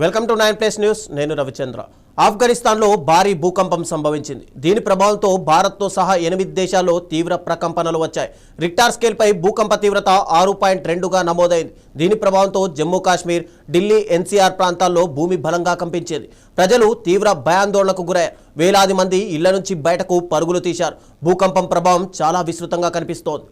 Welcome to 9+ news. నేను రవిచంద్ర. ఆఫ్ఘనిస్తాన్లో భారీ భూకంపం సంభవించింది. దీని ప్రభావంతో భారత్తో సహా 8 దేశాల్లో తీవ్ర ప్రకంపనలు వచ్చాయి. రిక్టార్ స్కేల్పై భూకంప తీవ్రత 6.2గా నమోదైంది. దీని ప్రభావంతో జమ్మూ కాశ్మీర్, ఢిల్లీ, ఎన్సీఆర్ ప్రాంతాల్లో భూమి బలంగా కంపించింది. ప్రజలు తీవ్ర భయాందోళనకు గురయ్యారు. వేలాది మంది ఇళ్ల నుంచి బయటకు పరుగులు తీశారు. భూకంపం ప్రభావం చాలా విస్తృతంగా కనిపిస్తోంది.